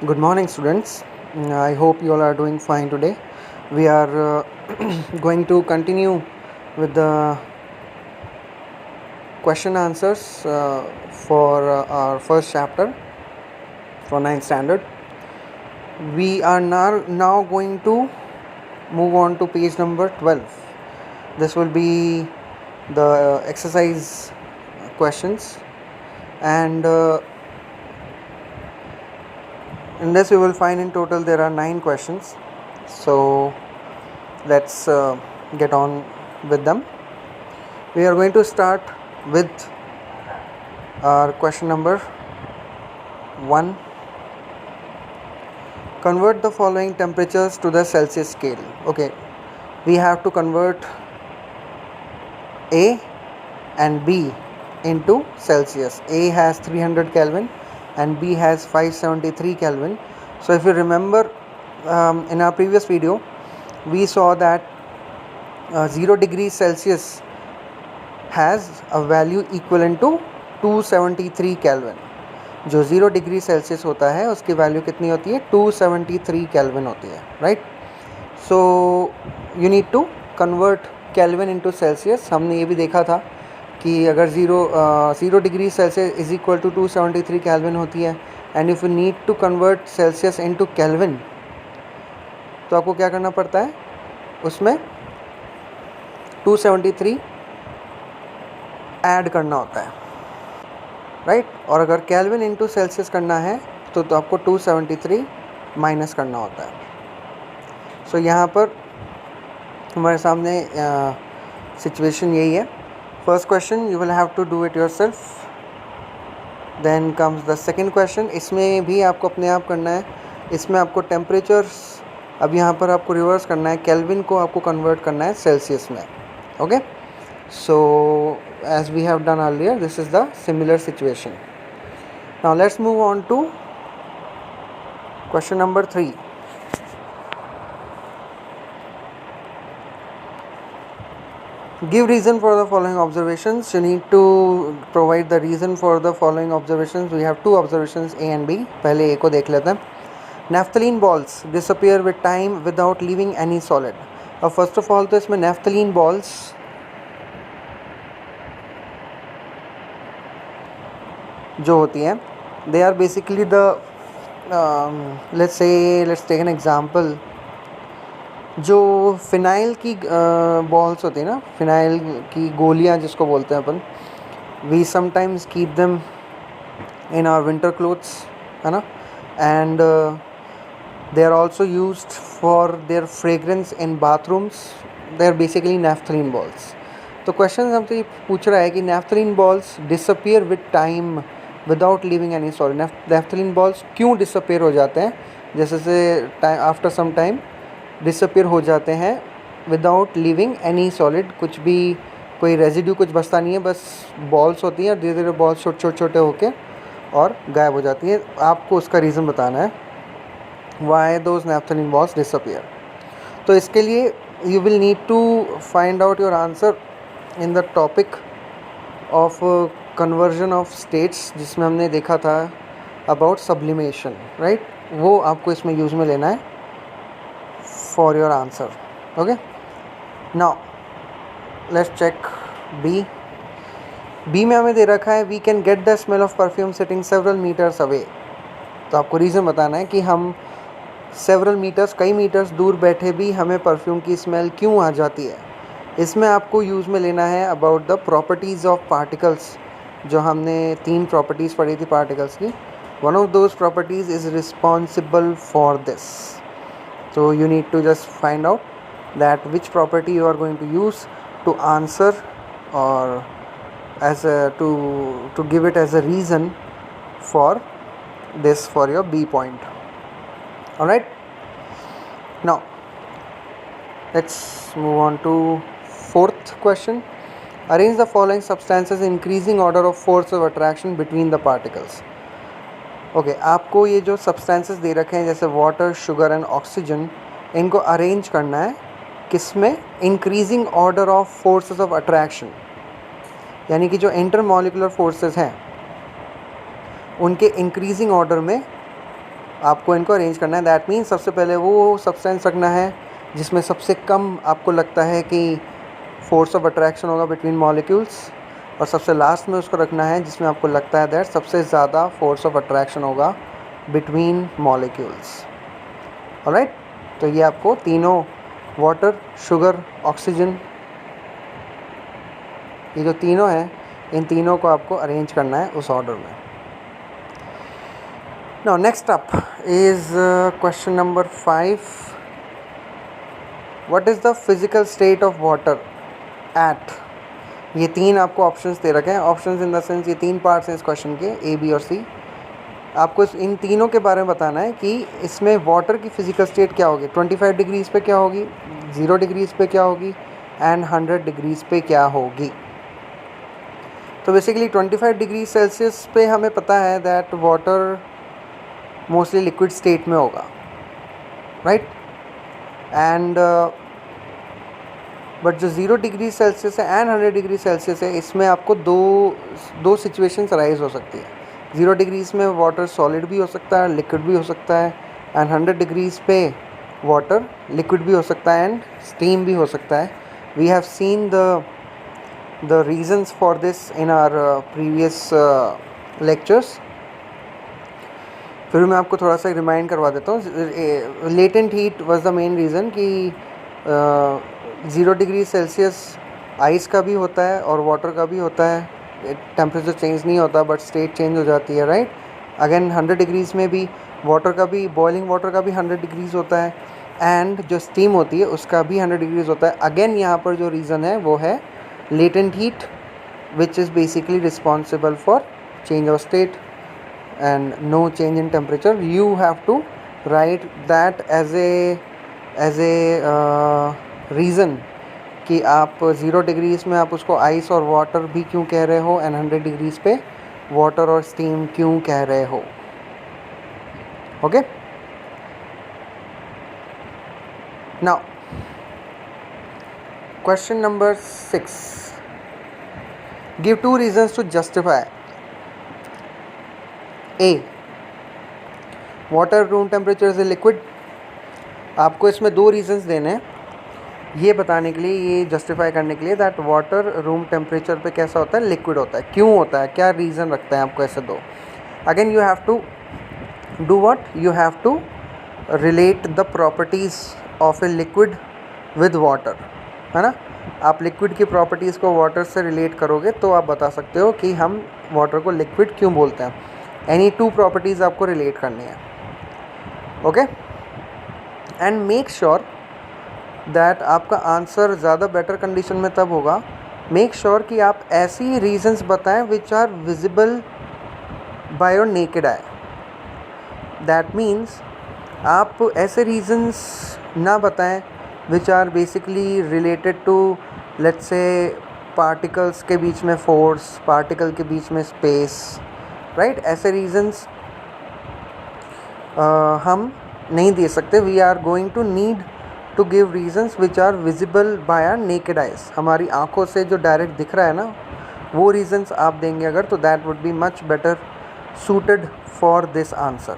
Good morning, students. I hope you all are doing fine today. We are going to continue with the question answers for our first chapter for 9th standard. We are now going to move on to page number 12. This will be the exercise questions, and in this you will find in total there are 9 questions. So let's get on with them. We are going to start with our question number 1. Convert the following temperatures to the Celsius scale. Okay, we have to convert A and B into Celsius. A has 300 Kelvin and B has 573 Kelvin. So if you remember, in our previous video we saw that 0 degrees Celsius has a value equivalent to 273 Kelvin. जो 0 degree Celsius होता है उसकी value कितनी होती है? 273 kelvin होती है, right? So you need to convert kelvin into Celsius. हमने ये भी देखा था कि अगर 0 degree Celsius is equal to 273 kelvin होती है, and if you need to convert Celsius into kelvin तो आपको क्या करना पड़ता है? उसमें 273 ऐड करना होता है, राइट? और अगर केल्विन इंटू सेल्सियस करना है तो आपको 273 माइनस करना होता है. सो यहाँ पर हमारे सामने सिचुएशन यही है. First question you will have to do it yourself. Then comes the second question. इसमें भी आपको अपने आप करना है. इसमें आपको टेम्परेचर्स, अब यहाँ पर आपको रिवर्स करना है. केल्विन को आपको कन्वर्ट करना है सेल्सियस में. Okay, so as we have done earlier, this is the similar situation. Now let's move on to question number 3. Give reason for the following observations. You need to provide the reason for the following observations. We have two observations, A and B. पहले A को देख लेते हैं. Naphthalene balls disappear with time without leaving any solid. अब first of all तो इसमें naphthalene balls जो होती हैं, they are basically the let's take an example. जो फिनाइल की बॉल्स होती हैं ना, फिनाइल की गोलियां जिसको बोलते हैं अपन, we sometimes keep them in our winter clothes, है ना, and they are also used for their fragrance in bathrooms. They are basically naphthalene balls. तो क्वेश्चन हमसे ये पूछ रहा है कि naphthalene balls disappear with time without living any solid. Naphthalene balls क्यों डिसअपियर हो जाते हैं? जैसे time after some time disappear हो जाते हैं विदाउट लिविंग एनी सॉलिड. कुछ भी कोई रेजिड्यू कुछ बचता नहीं है, बस बॉल्स होती हैं और धीरे धीरे बॉल्स छोटे होके और गायब हो जाती हैं. आपको उसका रीज़न बताना है why those naphthalene balls disappear. तो इसके लिए you will need to find out your answer in the topic of conversion of states, जिसमें हमने देखा था अबाउट सब्लिमेशन, राइट? वो आपको इसमें यूज़ में लेना है for your answer. Okay, now let's check B. B में हमें दे रखा है we can get the smell of perfume sitting several metres away. तो आपको रीज़न बताना है कि हम सेवरल मीटर्स, कई मीटर्स दूर बैठे भी हमें परफ्यूम की स्मेल क्यों आ जाती है. इसमें आपको यूज़ में लेना है about the properties of particles. जो हमने 3 प्रॉपर्टीज़ पढ़ी थी पार्टिकल्स की. One of those properties is responsible for this. So you need to just find out that which property you are going to use to answer, or as to give it as a reason for this, for your B point. All right, now let's move on to fourth question. Arrange the following substances in increasing order of force of attraction between the particles. Okay, आपको ये जो substances दे रखे हैं जैसे water, sugar and oxygen, इनको arrange करना है किसमें? Increasing order of forces of attraction. यानी कि जो इंटरमॉलिकुलर फोर्सेस हैं उनके इंक्रीजिंग ऑर्डर में आपको इनको अरेंज करना है। दैट मीन्स सबसे पहले वो सब्सटेंस रखना है जिसमें सबसे कम आपको लगता है कि फोर्स ऑफ अट्रैक्शन होगा बिटवीन मॉलिक्यूल्स, और सबसे लास्ट में उसको रखना है जिसमें आपको लगता है दैट सबसे ज़्यादा फोर्स ऑफ अट्रैक्शन होगा बिटवीन मॉलिक्यूल्स। ऑलराइट, तो ये आपको तीनों वाटर, शुगर, ऑक्सीजन, ये जो तीनों हैं इन तीनों को आपको अरेंज करना है उस ऑर्डर में। Now next up is question number 5। What is the physical state of water at, ये तीन आपको ऑप्शंस दे रखे हैं। ऑप्शंस इन द सेंस ये तीन पार्ट्स हैं इस क्वेश्चन के, ए, बी और सी। आपको इन तीनों के बारे में बताना है कि इसमें वाटर की फ़िज़िकल स्टेट क्या होगी, 25 डिग्रीज़ पे क्या होगी, 0 डिग्रीज़ पे क्या होगी एंड 100 डिग्रीज़ पे क्या होगी। तो बेसिकली 25 डिग्री सेल्सियस पे हमें पता है that water mostly liquid state में होगा, राइट। एंड बट जो 0 डिग्री सेल्सियस है एंड 100 डिग्री सेल्सियस है, इसमें आपको दो सिचुएशंस अराइज हो सकती है। 0 डिग्रीज़ में वाटर सॉलिड भी हो सकता है, लिक्विड भी हो सकता है, एंड 100 डिग्रीज़ पे वाटर लिक्विड भी हो सकता है एंड स्टीम भी हो सकता है। We have seen the reasons for this in our previous lectures। फिर मैं आपको थोड़ा सा रिमाइंड करवा देता हूँ। Latent heat was the main reason कि 0 डिग्री सेल्सियस आइस का भी होता है और वाटर का भी होता है। टेम्परेचर चेंज नहीं होता बट स्टेट चेंज हो जाती है, राइट। अगेन 100 डिग्रीज़ में भी वाटर का भी, बॉइलिंग वाटर का भी 100 डिग्रीज़ होता है, एंड जो स्टीम होती है उसका भी 100 डिग्रीज़ होता है। अगेन यहाँ पर जो रीज़न है वो है latent heat, which is basically responsible for change of state and no change in temperature. You have to write that as a reason कि आप 0 डिग्रीज़ में आप उसको आइस और वाटर भी क्यों कह रहे हो एंड 100 डिग्रीज़ पे वाटर और स्टीम क्यों कह रहे हो। Okay, now question number 6। Give 2 reasons to justify A, water room temperature is a liquid। आपको इसमें 2 रीजंस देने हैं ये बताने के लिए, ये जस्टिफाई करने के लिए दैट वाटर रूम टेम्परेचर पे कैसा होता है, लिक्विड होता है। क्यों होता है, क्या रीज़न रखता है आपको ऐसे 2। Again you have to do what, you have to relate the properties of a liquid with water, है ना। आप लिक्विड की प्रॉपर्टीज़ को वाटर से रिलेट करोगे तो आप बता सकते हो कि हम वाटर को लिक्विड क्यों बोलते हैं। एनी 2 प्रॉपर्टीज़ आपको रिलेट करनी है, okay. And make sure that आपका आंसर ज़्यादा बेटर कंडीशन में तब होगा, मेक श्योर कि आप ऐसी रीजंस बताएं which are visible by your naked eye. That means आप ऐसे रीजंस ना बताएं which are basically related to let's say particles के बीच में फोर्स, पार्टिकल के बीच में स्पेस, राइट। ऐसे रीजंस हम नहीं दे सकते। We are going to need to give reasons which are visible by our naked eyes. हमारी आंखों से जो डायरेक्ट दिख रहा है ना, वो रीजंस आप देंगे अगर, तो that would be much better suited for this answer.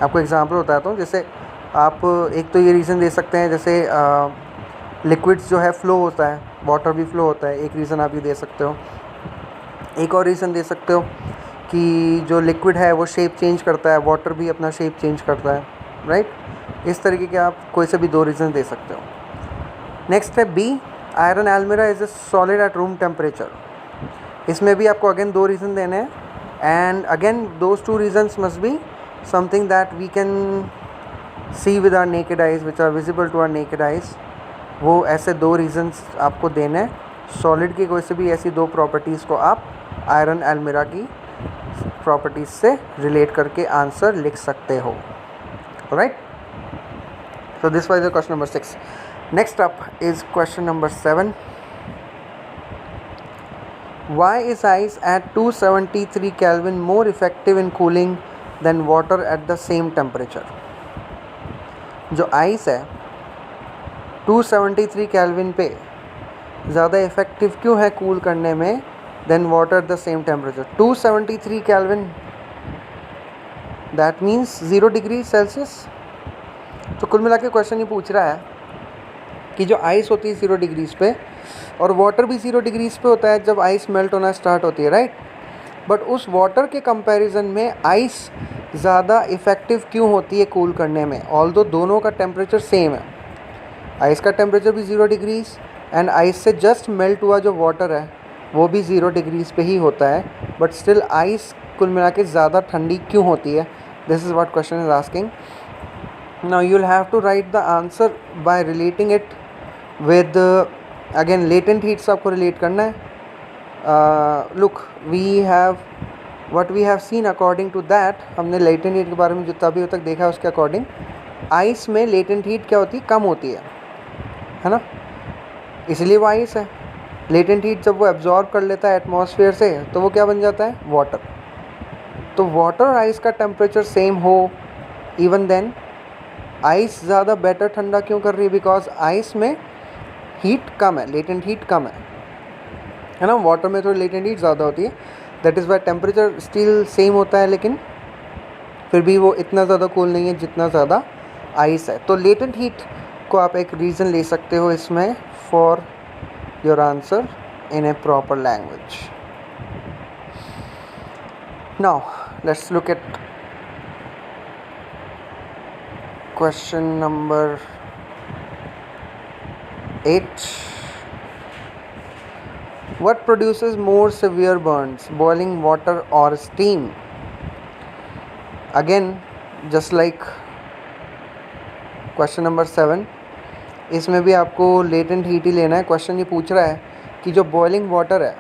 आपको एग्जांपल बताता हूँ। जैसे आप एक तो ये रीज़न दे सकते हैं, जैसे लिक्विड्स जो है फ़्लो होता है, वाटर भी फ़्लो होता है, एक रीज़न आप ये दे सकते हो। एक और रीज़न दे सकते हो कि जो लिक्विड है वो शेप चेंज करता है, वाटर भी अपना शेप चेंज करता है, राइट। इस तरीके के आप कोई से भी 2 रीज़न दे सकते हो। नेक्स्ट है बी, आयरन एल्मिरा is a solid at room temperature. इसमें भी आपको अगेन 2 रीज़न देने हैं, and again those 2 reasons must be something that we can see with our naked eyes, which are visible to our naked eyes. वो ऐसे 2 regions आपको देने हैं। सॉलिड की कोई से भी ऐसी 2 प्रॉपर्टीज़ को आप आयरन एल्मिरा की प्रॉपर्टीज़ से रिलेट करके आंसर लिख सकते हो, right. So this was the question number 6. Next up is question number 7. Why is ice at 273 Kelvin more effective in cooling than water at the same temperature? जो ice है 273 kelvin पे ज़्यादा effective क्यों है cool करने में than water at the same temperature. 273 kelvin that means 0 degree Celsius. तो कुल मिला के क्वेश्चन ये पूछ रहा है कि जो आइस होती है 0 डिग्रीज़ पे और वाटर भी 0 डिग्रीज़ पे होता है जब आइस मेल्ट होना स्टार्ट होती है, राइट। बट उस वाटर के कंपैरिजन में आइस ज़्यादा इफ़ेक्टिव क्यों होती है कूल करने में, ऑल्दो दोनों का टेम्परेचर सेम है। आइस का टेम्परेचर भी 0 डिग्रीज़ एंड आइस से जस्ट मेल्ट हुआ जो वाटर है वो भी 0 डिग्रीज़ पे ही होता है, बट स्टिल आइस कुल मिला के ज़्यादा ठंडी क्यों होती है। This is what question is asking. Now you will have to write the answer by relating it with again latent heat से आपको रिलेट करना है। Look we have what we have seen according to that, हमने latent heat के बारे में जितना भी तक देखा है उसके अकॉर्डिंग आइस में लेटेंट हीट क्या होती है, कम होती है ना, इसलिए वो आइस है। लेटेंट हीट जब वो एब्जॉर्ब कर लेता है एटमॉस्फेयर से तो वो क्या बन जाता है, वाटर। तो वाटर और आइस का टेम्परेचर सेम हो इवन देन आइस ज़्यादा बेटर ठंडा क्यों कर रही है, बिकॉज आइस में हीट कम है, लेटेंट हीट कम है ना। वाटर में थोड़ी लेटेंट हीट ज़्यादा होती है, that is why temperature still same होता है, लेकिन फिर भी वो इतना ज़्यादा कूल नहीं है जितना ज़्यादा आइस है। तो लेटेंट हीट को आप एक रीज़न ले सकते हो इसमें for your answer in A proper language. Now let's look at question number 8. What produces more severe burns, boiling water or steam? Again, just like question number 7, इसमें भी आपको लेटेंट हीट ही लेना है। क्वेश्चन ये पूछ रहा है कि जो बॉइलिंग वाटर है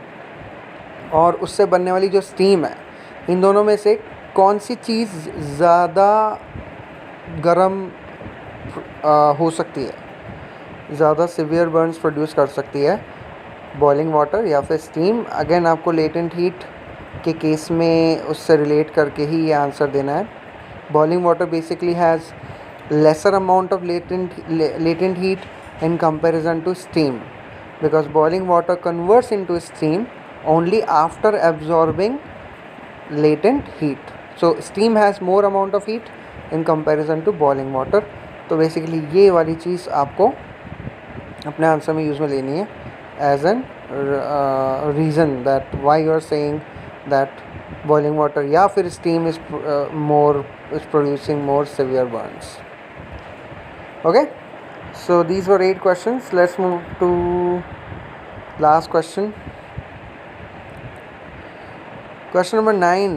और उससे बनने वाली जो स्टीम है, इन दोनों में से कौन सी चीज़ ज़्यादा गर्म हो सकती है, ज़्यादा सिवियर बर्न्स प्रोड्यूस कर सकती है, बॉइलिंग वाटर या फिर स्टीम। अगेन आपको लेटेंट हीट के केस में उससे रिलेट करके ही ये आंसर देना है। Boiling water basically has lesser amount of latent heat in comparison to steam, because boiling water converts into steam only after absorbing latent heat. So steam has more amount of heat in comparison to boiling water. तो basically ये वाली चीज़ आपको अपने answer में use में लेनी है as an reason that why you are saying that boiling water या फिर steam is producing more severe burns. Okay, so these were 8 questions. Let's move to last question. Question number 9.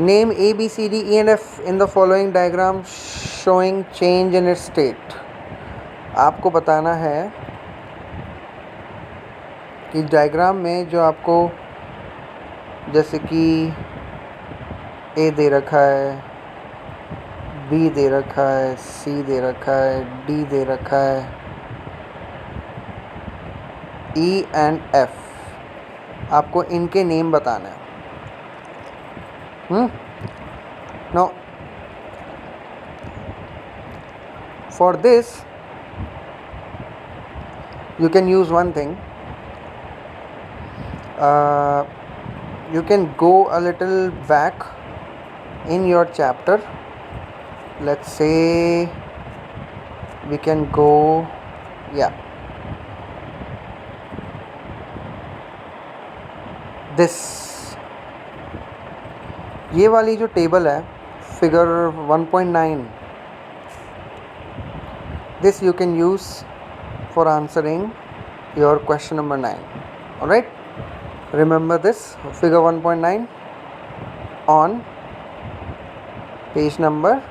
Name A, B, C, D, E and F in the following diagram showing change in its state. आपको बताना है कि diagram में जो आपको जैसे कि A दे रखा है, B दे रखा है, C दे रखा है, D दे रखा है, E एंड F, आपको इनके नेम बताना है। Now for this you can use one thing. You can go a little back in your chapter. Let's say we can go, this, ये वाली जो टेबल है figure 1.9, this you can use for answering your question number 9. Alright, remember this figure 1.9 on page number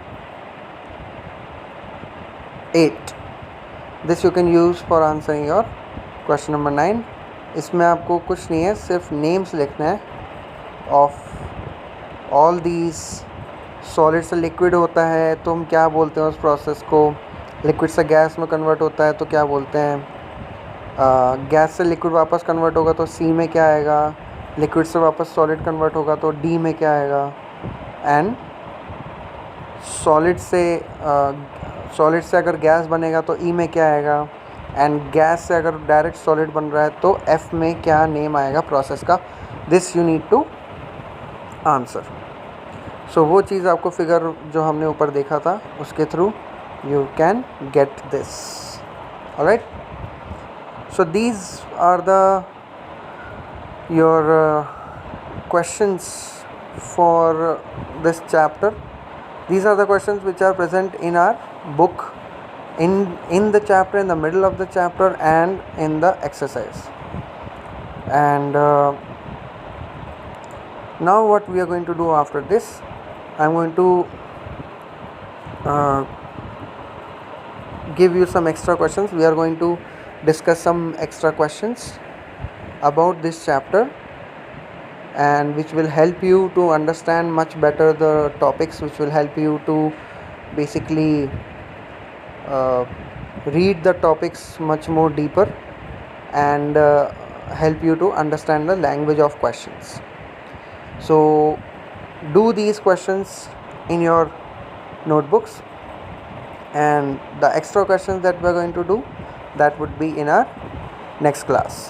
8. This you can use for answering your question number 9. इसमें आपको कुछ नहीं है, सिर्फ नेम्स लिखना है ऑफ ऑल दीज। सॉलिड से liquid होता है तो हम क्या बोलते हैं उस प्रोसेस को, लिक्विड से गैस में कन्वर्ट होता है तो क्या बोलते हैं, गैस से लिक्विड वापस कन्वर्ट होगा तो सी में क्या आएगा, लिक्विड से वापस सॉलिड कन्वर्ट होगा तो डी में क्या आएगा, एंड सॉलिड से अगर गैस बनेगा तो ई में क्या आएगा, एंड गैस से अगर डायरेक्ट सॉलिड बन रहा है तो एफ में क्या नेम आएगा प्रोसेस का। This you need to answer. So वो चीज़ आपको फिगर जो हमने ऊपर देखा था उसके through you can get this. Alright. So these are the your questions for this chapter. These are the questions which are present in our book, in the chapter, in the middle of the chapter, and in the exercise. And now what we are going to do after this, I am going to give you some extra questions. We are going to discuss some extra questions about this chapter, and which will help you to understand much better the topics, which will help you to basically read the topics much more deeper, and help you to understand the language of questions. So do these questions in your notebooks, and the extra questions that we are going to do, that would be in our next class.